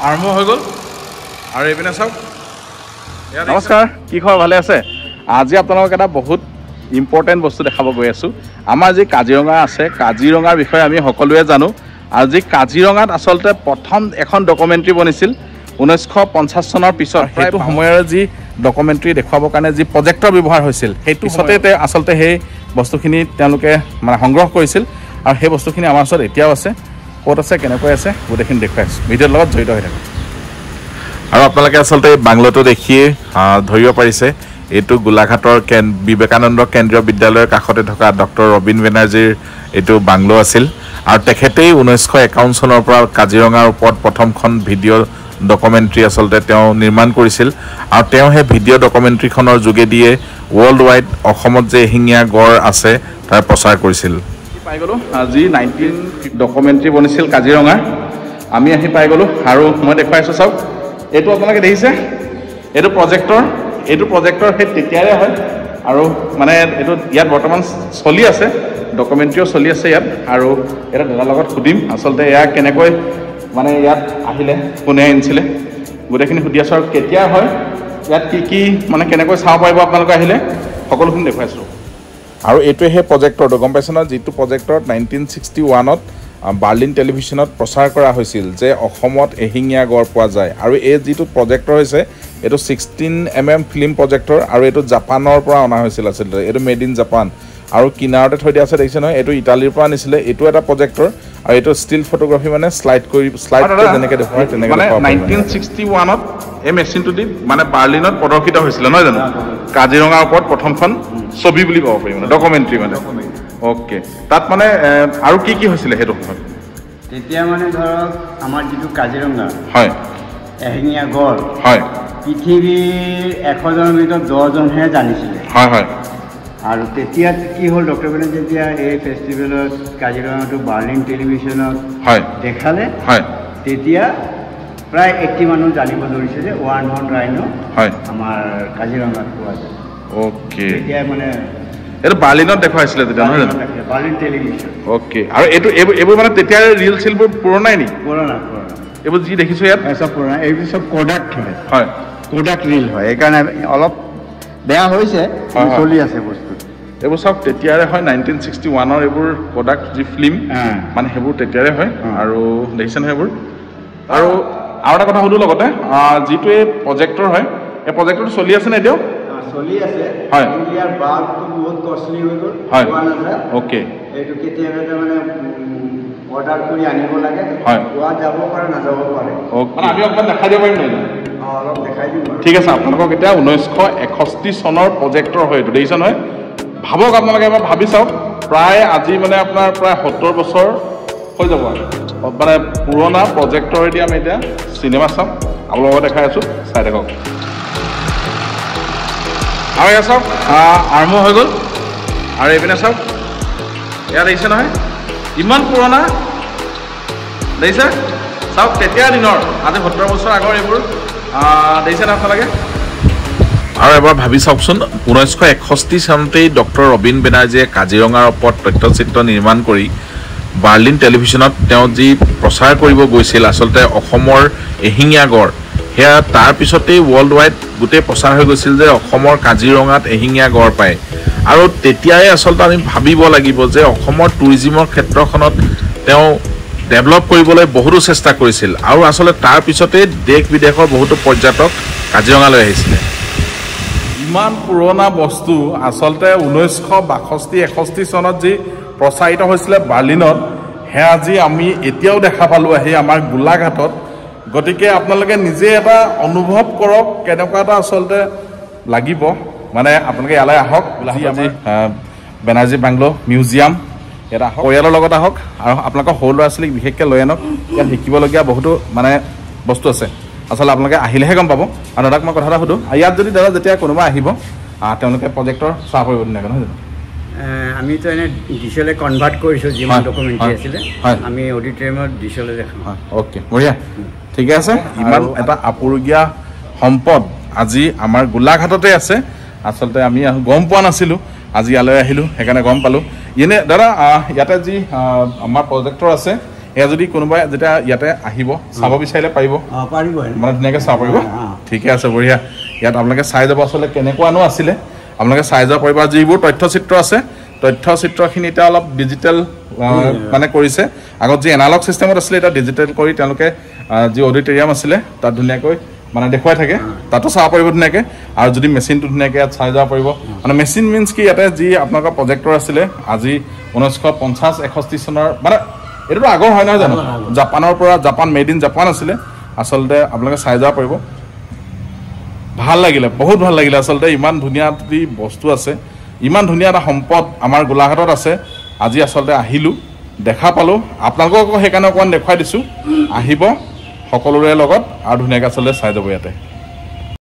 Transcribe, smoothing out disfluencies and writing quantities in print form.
আৰম্ভ হৈ গ'ল আৰু এইপিনে চাওক। নমস্কাৰ, কি খবৰ? ভালে আছে? আজি আপোনালোকক এটা বহুত ইম্পৰ্টেণ্ট বস্তু দেখাব গৈ আছোঁ। আমাৰ যি কাজিৰঙা আছে, কাজিৰঙাৰ বিষয়ে আমি সকলোৱে জানো। আজি কাজিৰঙাত আচলতে প্ৰথম এখন ডকুমেণ্টাৰী বনিছিল 1950 চনৰ পিছত। সেইটো সময়ৰ যি ডকুমেণ্টাৰী দেখুৱাবৰ কাৰণে যি প্ৰজেক্টৰ ব্যৱহাৰ হৈছিল, সেই পিছতে আচলতে সেই বস্তুখিনি তেওঁলোকে মানে সংগ্ৰহ কৰিছিল। আৰু সেই বস্তুখিনি আমাৰ ওচৰত এতিয়াও আছে। ক'ত আছে, কেনেকৈ আছে, গোটেইখিনি দেখুৱাই আছোঁ। ভিডিঅ'ৰ লগত জড়িত হৈ থাকে। আৰু আপোনালোকে আচলতে এই বাংলোটো দেখিয়ে ধৰিব পাৰিছে, এইটো গোলাঘাটৰ বিবেকানন্দ কেন্দ্ৰীয় বিদ্যালয়ৰ কাষতে থকা ডক্টৰ ৰবীন বেনাৰ্জীৰ এইটো বাংলো আছিল। আৰু তেখেতেই 1951 চনৰ পৰা কাজিৰঙাৰ ওপৰত প্ৰথমখন ভিডিঅ' ডকুমেণ্টাৰী আচলতে তেওঁ নিৰ্মাণ কৰিছিল। আৰু তেওঁ সেই ভিডিঅ' ডকুমেণ্টাৰীখনৰ যোগেদিয়ে ৱৰ্ল্ড ৱাইড অসমত যে এশিঙীয়া গড় আছে তাৰ প্ৰচাৰ কৰিছিল। পাই গ'লোঁ, আজি 19 ডকুমেণ্টাৰী বনিছিল কাজিৰঙাৰ। আমি আহি পাই গ'লোঁ আৰু মই দেখুৱাইছোঁ চাওক। এইটো আপোনালোকে দেখিছে, এইটো প্ৰজেক্টৰ সেই তেতিয়াৰে হয়। আৰু মানে এইটো ইয়াত বৰ্তমান চলি আছে, ডকুমেণ্টাৰীও চলি আছে ইয়াত। আৰু এটা দাদাৰ লগত সুধিম আচলতে এয়া কেনেকৈ মানে ইয়াত আহিলে, কোনে আনিছিলে, গোটেইখিনি সুধি আছোঁ। আৰু কেতিয়া হয়, ইয়াত কি মানে কেনেকৈ চাব পাৰিব আপোনালোকে আহিলে, সকলোখিনি দেখুৱাইছোঁ। আৰু এইটোৱে সেই প্ৰজেক্টৰটো, গম পাইছে নহয়, যিটো প্ৰজেক্টৰত 1961ত বাৰ্লিন টেলিভিশ্যনত প্ৰচাৰ কৰা হৈছিল যে অসমত এশিঙীয়া গড় পোৱা যায়। আৰু এই যিটো প্ৰজেক্টৰ হৈছে, এইটো 16mm ফিল্ম প্ৰজেক্টৰ। আৰু এইটো জাপানৰ পৰা অনা হৈছিল আচলতে, এইটো মেড ইন জাপান। আৰু কিনাৰতে থৈ দিয়া আছে, দেখিছে নহয়, এইটো ইটালীৰ পৰা আনিছিলে। এইটো এটা প্ৰজেক্টৰ। আৰু এইটো ষ্টিল ফটোগ্ৰাফী, মানে শ্লাইড যেনেকৈ দেখুৱায় তেনেকৈ। 1961ত এই মেচিনটো দি মানে বাৰ্লিনত প্ৰদৰ্শিত হৈছিলে, নহয় জানো? কাজিৰঙাৰ ওপৰত প্ৰথমখন ছবি বুলি ক'ব পাৰি, মানে ডকুমেণ্টাৰী মানে। অ'কে, তাত মানে আৰু কি হৈছিলে সেইটো সময়ত? তেতিয়া মানে ধৰক আমাৰ যিটো কাজিৰঙা, হয়, এশিঙীয়া গড়, হয়, পৃথিৱীৰ 100জনৰ ভিতৰত 10জনহে জানিছিলে। হয়, হয়। আৰু তেতিয়া কি হ'ল, ডক্টৰ বেনাৰ্জী যেতিয়া এই ফেষ্টিভেলত কাজিৰঙাটো বাৰ্লিন টেলিভিশ্যনত দেখালে, হয়, তেতিয়া প্ৰায় 80 মানুহ জানিব ধৰিছে যে ওৱান হৰ্ণ ৰাইনো আমাৰ কাজিৰঙাত পোৱা যায়। অ'কে, তেতিয়া মানে এইটো বাৰ্লিনত দেখুৱাইছিলে তেতিয়া, নহয় জানো? Berlin television. অ'কে, আৰু এইবোৰ মানে তেতিয়াৰ ৰিল চিলবোৰ পুৰণাই নেকি? পুৰণা। এইবোৰ যি দেখিছোঁ ইয়াত চব পুৰণা। এইবোৰ চব কোডাক হয়, কোডাক ৰিল হয়। সেইকাৰণে অলপ বেয়া হৈছে, চলি আছে বস্তু। এইবোৰ চব তেতিয়াৰে হয়, 1961ৰ এইবোৰ কোডাক যি ফিল্ম, মানে সেইবোৰ তেতিয়াৰে হয়। আৰু দেখিছে নহয় এইবোৰ। আৰু এটা কথা সুধোঁ লগতে, যিটো এই প্ৰজেক্টৰ হয়, এই প্ৰজেক্টৰটো চলি আছে নে এতিয়াও? চলি আছে, হয়। ইয়াৰ বাল্বটো বহুত কষ্টলি হৈ গ'ল, হয়। পোৱা নাযায়। অ'কে, এইটো কেতিয়াবা মানে অৰ্ডাৰ কৰি আনিব লাগে, হয়, পোৱা যাব পাৰে, নাযাব পাৰে। অ'কে, আমি অকণমান দেখাই দিব পাৰিম নেকি? অলপ দেখাই দিম। ঠিক আছে, আপোনালোকক এতিয়া 1961 চনৰ প্ৰজেক্টৰ হয় এইটো, দেখিছে নহয়? ভাবক আপোনালোকে, এবাৰ ভাবি চাওক, প্ৰায় আজি মানে আপোনাৰ প্ৰায় 70 বছৰ হৈ যাব আৰু মানে পুৰণা প্ৰজেক্টৰেদি আমি এতিয়া চিনেমা চাম। আপোনালোকক দেখাই আছোঁ, চাই থাকক। আৰু এয়া চাওক, আৰম্ভ হৈ গ'ল আৰু এইপিনে চাওক, এয়া দেখিছে নহয়, ইমান পুৰণা, দেখিছে? চাওক, তেতিয়া দিনৰ, আজি 70 বছৰ আগৰ এইবোৰ, দেখিছে নহয় আপোনালোকে? আৰু এবাৰ ভাবি চাওকচোন, 1961 চনতেই ডক্টৰ ৰবীন বেনাৰ্জীয়ে কাজিৰঙাৰ ওপৰত তথ্যচিত্ৰ নিৰ্মাণ কৰি বাৰ্লিন টেলিভিশ্যনত তেওঁ যি প্ৰচাৰ কৰিব গৈছিল আচলতে অসমৰ এশিঙীয়া গড়, সেয়া তাৰ পিছতেই ৱৰ্ল্ড ৱাইড গোটেই প্ৰচাৰ হৈ গৈছিল যে অসমৰ কাজিৰঙাত এশিঙীয়া গড় পায়। আৰু তেতিয়াই আচলতে আমি ভাবিব লাগিব যে অসমৰ টুৰিজিমৰ ক্ষেত্ৰখনত তেওঁ ডেভেলপ কৰিবলৈ বহুতো চেষ্টা কৰিছিল। আৰু আচলতে তাৰ পিছতেই দেশ বিদেশৰ বহুতো পৰ্যটক কাজিৰঙালৈ আহিছিলে। ইমান পুৰণা বস্তু আচলতে 1962-61 চনত যি প্ৰচাৰিত হৈছিলে বাৰ্লিনত, সেয়া আজি আমি এতিয়াও দেখা পালোঁ আহি আমাৰ গোলাঘাটত। গতিকে আপোনালোকে নিজে এটা অনুভৱ কৰক, কেনেকুৱা এটা আচলতে লাগিব। মানে আপোনালোকে ইয়ালৈ আহক, আজি বেনাৰ্জী বাংলো মিউজিয়াম, ইয়াত আহক, পৰিয়ালৰ লগত আহক, আৰু আপোনালোকৰ সৰু ল'ৰা ছোৱালীক বিশেষকৈ লৈ আনক। ইয়াত শিকিবলগীয়া বহুতো মানে বস্তু আছে, আচলতে আপোনালোকে আহিলেহে গম পাব। আৰু দাদাক মই কথা এটা সুধোঁ, ইয়াত যদি দাদা যেতিয়া কোনোবা আহিব, তেওঁলোকে প্ৰজেক্টৰ চোৱা কৰিব ধুনীয়াকৈ, নহয় জানো? আমিতো এনে ডিচলৈ কনভাৰ্ট কৰিছোঁ, যিমান ডকুমেণ্টাৰী আছিলে আমি অডিটৰিয়ামত ডিচলৈ দেখাম। অ'কে, বঢ়িয়া, ঠিকে আছে। ইমান এটা আপুৰুগীয়া সম্পদ আজি আমাৰ গোলাঘাটতে আছে। আচলতে আমি গম পোৱা নাছিলোঁ, আজি ইয়ালৈ আহিলোঁ, সেইকাৰণে গম পালোঁ। এনে দাদা, ইয়াতে যি আমাৰ প্ৰজেক্টৰ আছে, এয়া যদি কোনোবাই যেতিয়া ইয়াতে আহিব চাব বিচাৰিলে পাৰিব পাৰিব মানে ধুনীয়াকৈ চাব পাৰিব ঠিকে আছে বঢ়িয়া ইয়াত আপোনালোকে চাই যাব আচলতে কেনেকুৱানো আছিলে আপোনালোকে চাই যাব পাৰিব যিবোৰ তথ্যচিত্ৰ আছে তথ্যচিত্ৰখিনি এতিয়া অলপ ডিজিটেল মানে কৰিছে আগত যি এনালগ ছিষ্টেমত আছিলে এতিয়া ডিজিটেল কৰি তেওঁলোকে যি অডিটৰিয়াম আছিলে তাত ধুনীয়াকৈ মানে দেখুৱাই থাকে তাতো চাব পাৰিব ধুনীয়াকৈ আৰু যদি মেচিনটো ধুনীয়াকৈ ইয়াত চাই যাব পাৰিব মানে মেচিন মিনছ কি ইয়াতে যি আপোনালোকৰ প্ৰজেক্টৰ আছিলে আজি 1950-61 চনৰ মানে এইটোতো আগৰ হয় নহয় জানো জাপানৰ পৰা জাপান মেড ইন জাপান আছিলে আচলতে আপোনালোকে চাই যাব পাৰিব ভাল লাগিলে বহুত ভাল লাগিলে আচলতে ইমান ধুনীয়া বস্তু আছে ইমান ধুনীয়া এটা সম্পদ আমাৰ গোলাঘাটত আছে আজি আচলতে আহিলোঁ দেখা পালোঁ আপোনালোকক সেইকাৰণে অকণমান দেখুৱাই দিছোঁ আহিব সকলোৰে লগত আৰু ধুনীয়াকৈ আচলতে চাই যাব ইয়াতে